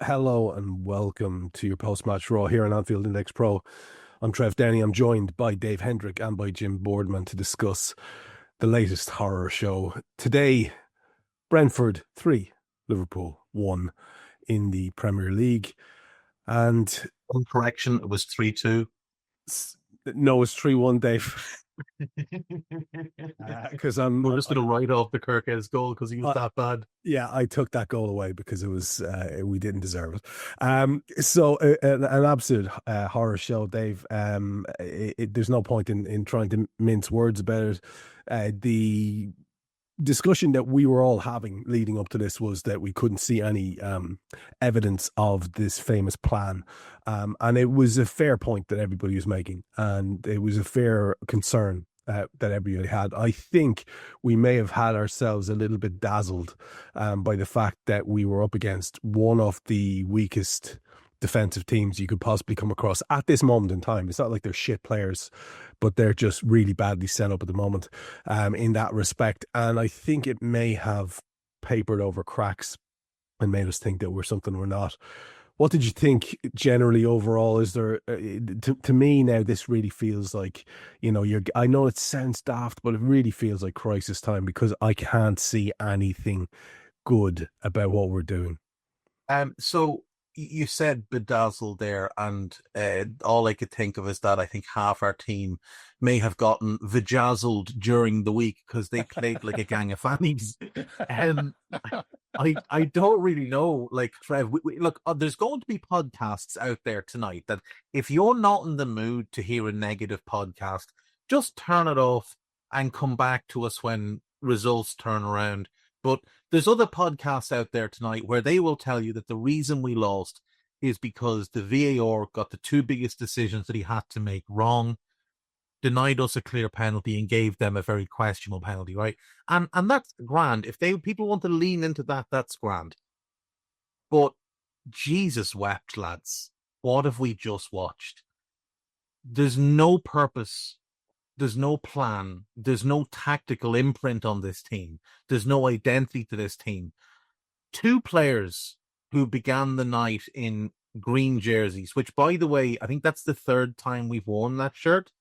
Hello and welcome to your post-match Raw here on Anfield Index Pro. I'm Trev Downey. I'm joined by Dave Hendrick and by Jim Boardman to discuss the latest horror show. Today, Brentford 3, Liverpool 1 in the Premier League. And On correction, it was 3-2. no, it's 3-1, Dave. Because We're just going to write off the Kirkhead's goal because he was that bad. Yeah, I took that goal away because it was we didn't deserve it. An absolute horror show, Dave. There's no point in trying to mince words about it. The discussion that we were all having leading up to this was that we couldn't see any evidence of this famous plan. And it was a fair point that everybody was making, and it was a fair concern that everybody had. I think we may have had ourselves a little bit dazzled by the fact that we were up against one of the weakest defensive teams you could possibly come across at this moment in time. It's not like they're shit players, but they're just really badly set up at the moment in that respect. And I think it may have papered over cracks and made us think that we're something we're not. What did you think generally overall? Is there, to me now, this really feels like, I know it sounds daft, but it really feels like crisis time because I can't see anything good about what we're doing. So you said bedazzled there, and all I could think of is that I think half our team may have gotten vajazzled during the week because they played like a gang of fannies. Um, I don't really know, like Trev. Look, there's going to be podcasts out there tonight that if you're not in the mood to hear a negative podcast, just turn it off and come back to us when results turn around. But there's other podcasts out there tonight where they will tell you that the reason we lost is because the VAR got the two biggest decisions that he had to make wrong, denied us a clear penalty and gave them a very questionable penalty, right? And that's grand. If people want to lean into that, that's grand. But Jesus wept, lads. What have we just watched? There's no purpose. There's no plan. There's no tactical imprint on this team. There's no identity to this team. Two players who began the night in green jerseys, which, by the way, I think that's the third time we've worn that shirt,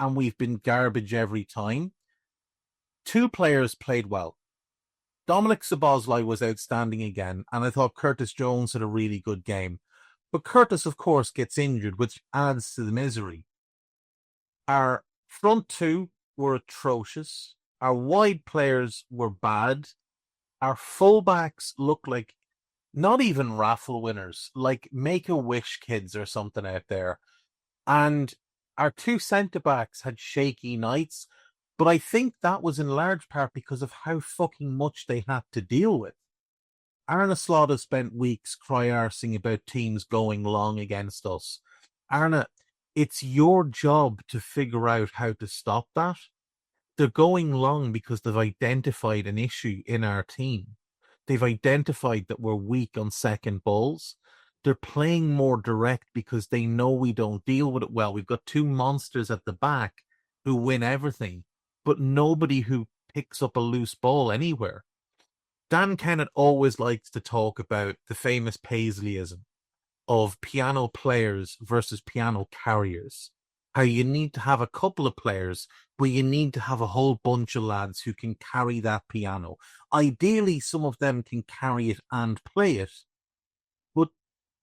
and we've been garbage every time. Two players played well. Dominic Szoboszlai was outstanding again, and I thought Curtis Jones had a really good game. But Curtis, of course, gets injured, which adds to the misery. Our front two were atrocious. Our wide players were bad. Our fullbacks look like not even raffle winners, like Make-A-Wish kids or something out there. And our two centre-backs had shaky nights, but I think that was in large part because of how fucking much they had to deal with. Arne Slot has spent weeks cry-arsing about teams going long against us. Arne, it's your job to figure out how to stop that. They're going long because they've identified an issue in our team. They've identified that we're weak on second balls. They're playing more direct because they know we don't deal with it well. We've got two monsters at the back who win everything, but nobody who picks up a loose ball anywhere. Dan Kennett always likes to talk about the famous Paisleyism of piano players versus piano carriers. How you need to have a couple of players, but you need to have a whole bunch of lads who can carry that piano. Ideally, some of them can carry it and play it, but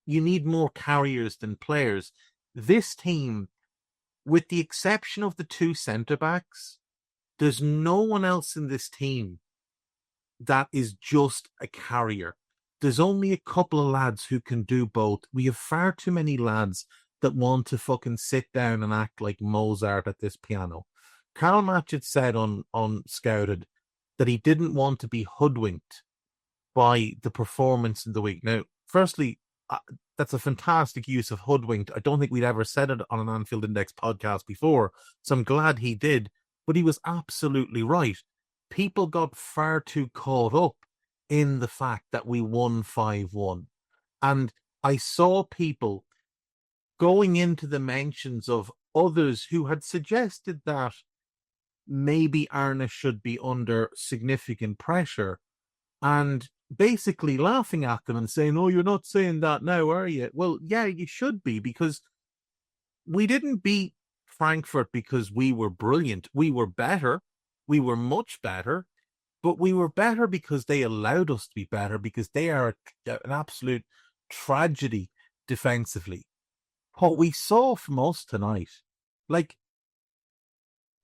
you need more carriers than players. This team, with the exception of the two centre backs, there's no one else in this team that is just a carrier. There's only a couple of lads who can do both. We have far too many lads that want to fucking sit down and act like Mozart at this piano. Karl Matchett said on Scouted that he didn't want to be hoodwinked by the performance in the week. Now, firstly, that's a fantastic use of hoodwinked. I don't think we'd ever said it on an Anfield Index podcast before, so I'm glad he did. But he was absolutely right. People got far too caught up in the fact that we won 5-1. And I saw people going into the mentions of others who had suggested that maybe Arne should be under significant pressure. And basically laughing at them and saying, "Oh, you're not saying that now, are you?" Well, yeah, you should be, because we didn't beat Frankfurt because we were brilliant. We were better. We were much better, but we were better because they allowed us to be better, because they are an absolute tragedy defensively. What we saw from us tonight, like,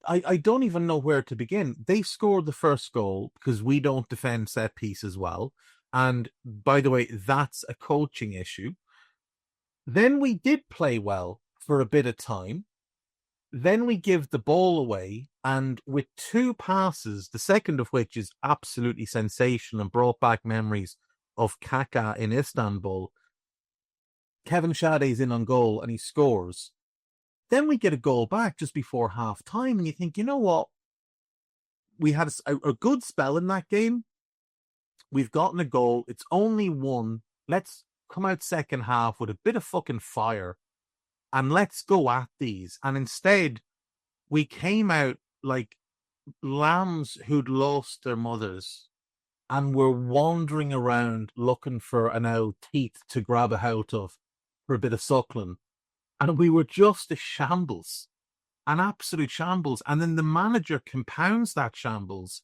I don't even know where to begin. They scored the first goal because we don't defend set pieces well. And by the way, that's a coaching issue. Then we did play well for a bit of time. Then we give the ball away, and with two passes, the second of which is absolutely sensational and brought back memories of Kaka in Istanbul. Kevin Shade's in on goal and he scores. Then we get a goal back just before half time, and you think, you know what? We had a good spell in that game. We've gotten a goal. It's only one. Let's come out second half with a bit of fucking fire and let's go at these. And instead, we came out like lambs who'd lost their mothers and were wandering around looking for an old teeth to grab a hold of for a bit of suckling. And we were just a shambles, an absolute shambles. And then the manager compounds that shambles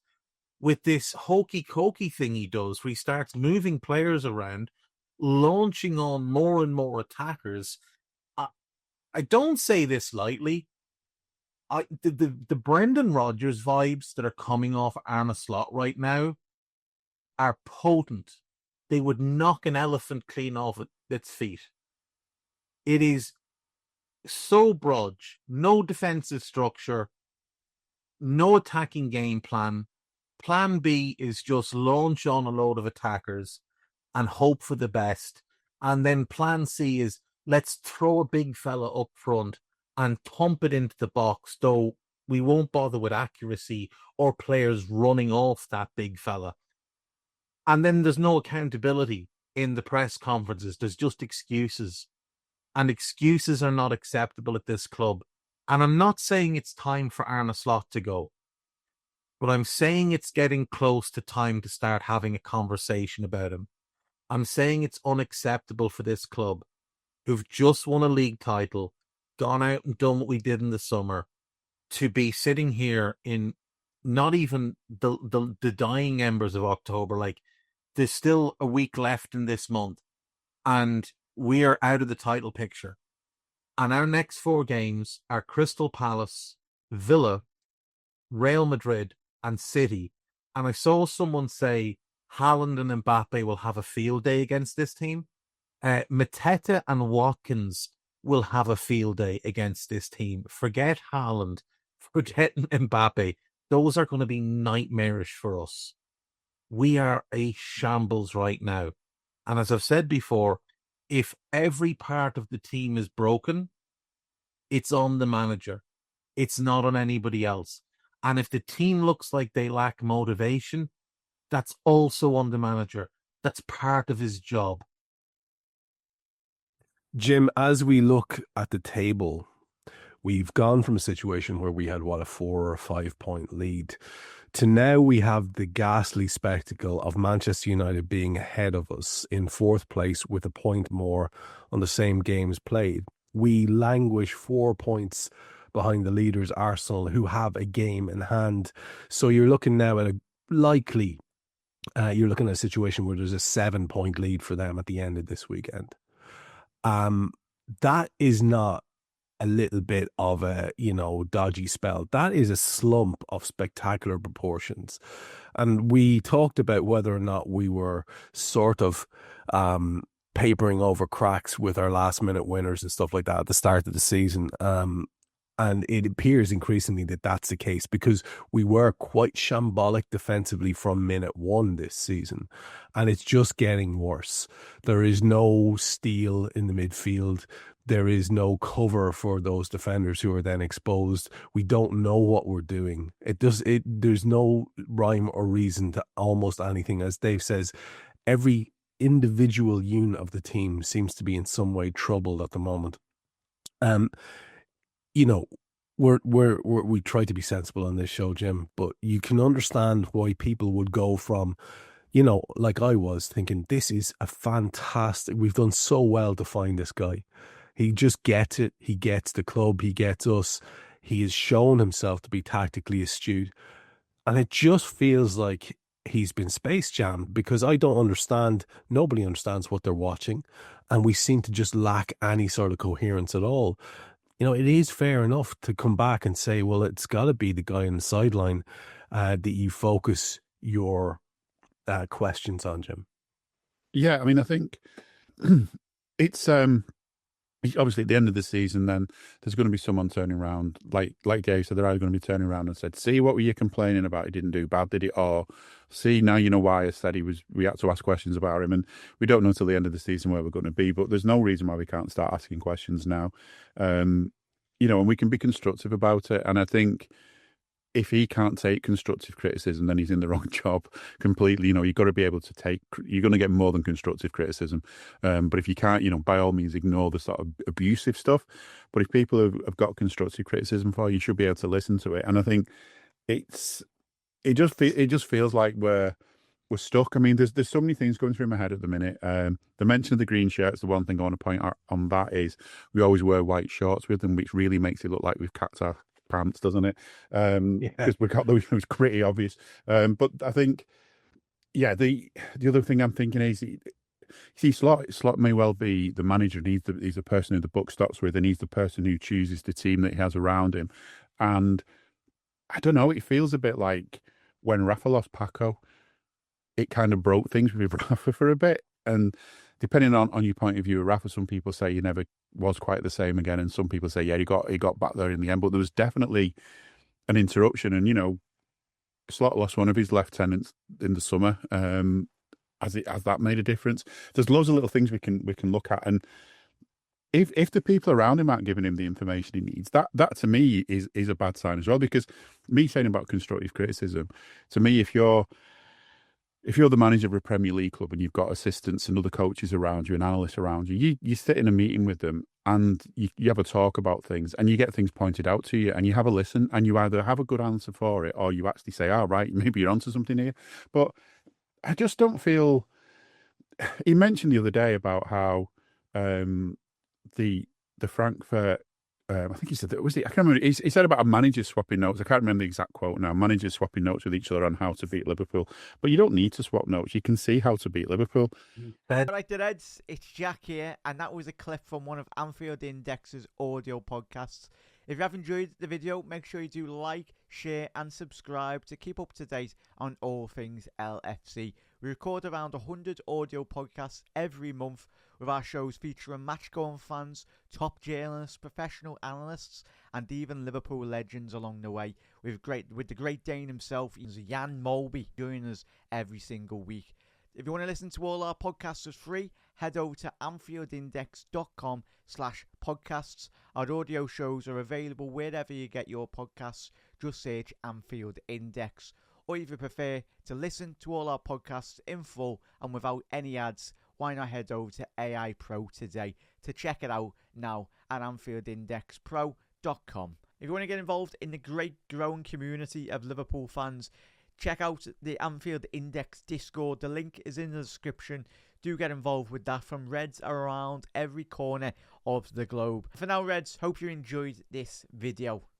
with this hokey cokey thing he does, where he starts moving players around, launching on more and more attackers. I don't say this lightly. The Brendan Rodgers vibes that are coming off Arne Slot right now are potent. They would knock an elephant clean off its feet. It is so brudge, no defensive structure, no attacking game plan. Plan B is just launch on a load of attackers and hope for the best. And then plan C is let's throw a big fella up front and pump it into the box, though we won't bother with accuracy or players running off that big fella. And then there's no accountability in the press conferences. There's just excuses. And excuses are not acceptable at this club. And I'm not saying it's time for Arne Slot to go, but I'm saying it's getting close to time to start having a conversation about him. I'm saying it's unacceptable for this club, who've just won a league title, gone out and done what we did in the summer, to be sitting here in not even the dying embers of October. Like, there's still a week left in this month, and we are out of the title picture. And our next 4 games are Crystal Palace, Villa, Real Madrid, and City. And I saw someone say Haaland and Mbappe will have a field day against this team. Mateta and Watkins will have a field day against this team. Forget Haaland, forget Mbappe. Those are going to be nightmarish for us. We are a shambles right now. And as I've said before, if every part of the team is broken, it's on the manager. It's not on anybody else. And if the team looks like they lack motivation, that's also on the manager. That's part of his job. Jim, as we look at the table, we've gone from a situation where we had, a 4 or 5 point lead to now we have the ghastly spectacle of Manchester United being ahead of us in 4th place with a point more on the same games played. We languish 4 points behind the leaders, Arsenal, who have a game in hand. So you're looking now at you're looking at a situation where there's a 7 point lead for them at the end of this weekend. That is not a little bit of a, dodgy spell. That is a slump of spectacular proportions. And we talked about whether or not we were sort of papering over cracks with our last minute winners and stuff like that at the start of the season. And it appears increasingly that that's the case, because we were quite shambolic defensively from minute 1 this season. And it's just getting worse. There is no steel in the midfield. There is no cover for those defenders who are then exposed. We don't know what we're doing. There's no rhyme or reason to almost anything. As Dave says, every individual unit of the team seems to be in some way troubled at the moment. We try to be sensible on this show, Jim, but you can understand why people would go from you know, like I was thinking, this is a fantastic, we've done so well to find this guy. He just gets it. He gets the club. He gets us. He has shown himself to be tactically astute. And it just feels like he's been space jammed because I don't understand. Nobody understands what they're watching. And we seem to just lack any sort of coherence at all. You know, it is fair enough to come back and say, well, it's got to be the guy on the sideline that you focus your questions on, Jim. Yeah, I mean, I think it's obviously at the end of the season, then there's going to be someone turning around, like Gabe said, they're either going to be turning around and said, see, what were you complaining about? He didn't do bad, did he? Or see, now you know why I said we had to ask questions about him. And we don't know until the end of the season where we're going to be, but there's no reason why we can't start asking questions now. You know, and we can be constructive about it. And I think if he can't take constructive criticism, then he's in the wrong job completely. You know, you've got to be able to you're going to get more than constructive criticism. But if you can't, you know, by all means, ignore the sort of abusive stuff. But if people have got constructive criticism for you, should be able to listen to it. And I think it just feels like we're stuck. I mean, there's so many things going through my head at the minute. The mention of the green shirts, the one thing I want to point out on that is we always wear white shorts with them, which really makes it look like we've cacked our pants, doesn't it? Because we got those, it was pretty obvious. But I think, yeah, the other thing I'm thinking is, see, Slot may well be the manager, and he's the person who the book stops with, and he's the person who chooses the team that he has around him. And I don't know, it feels a bit like when Rafa lost Paco, it kind of broke things with Rafa for a bit. And depending on your point of view, Rafa, some people say he never was quite the same again, and some people say, yeah, he got back there in the end. But there was definitely an interruption, and you know, Slot lost one of his lieutenants in the summer. Has that made a difference? There's loads of little things we can look at, and if the people around him aren't giving him the information he needs, that to me is a bad sign as well. Because me saying about constructive criticism, to me, if you're the manager of a Premier League club and you've got assistants and other coaches around you and analysts around you, you sit in a meeting with them and you have a talk about things and you get things pointed out to you and you have a listen and you either have a good answer for it or you actually say, oh, right, maybe you're onto something here. But I just don't feel... He mentioned the other day about how the Frankfurt... I think he said that, I can't remember. He said about a manager swapping notes. I can't remember the exact quote now. Managers swapping notes with each other on how to beat Liverpool. But you don't need to swap notes. You can see how to beat Liverpool. Right, the Reds, it's Jack here, and that was a clip from one of Anfield Index's audio podcasts. If you have enjoyed the video, make sure you do like, share, and subscribe to keep up to date on all things LFC. We record around 100 audio podcasts every month, with our shows featuring match-going fans, top journalists, professional analysts, and even Liverpool legends along the way. With the Great Dane himself, Jan Molby, joining us every single week. If you want to listen to all our podcasts for free, head over to anfieldindex.com/podcasts. Our audio shows are available wherever you get your podcasts. Just search Anfield Index. Or if you prefer to listen to all our podcasts in full and without any ads, why not head over to AI Pro today to check it out now at AnfieldIndexPro.com. If you want to get involved in the great growing community of Liverpool fans, check out the Anfield Index Discord. The link is in the description. Do get involved with that, from Reds around every corner of the globe. For now, Reds, hope you enjoyed this video.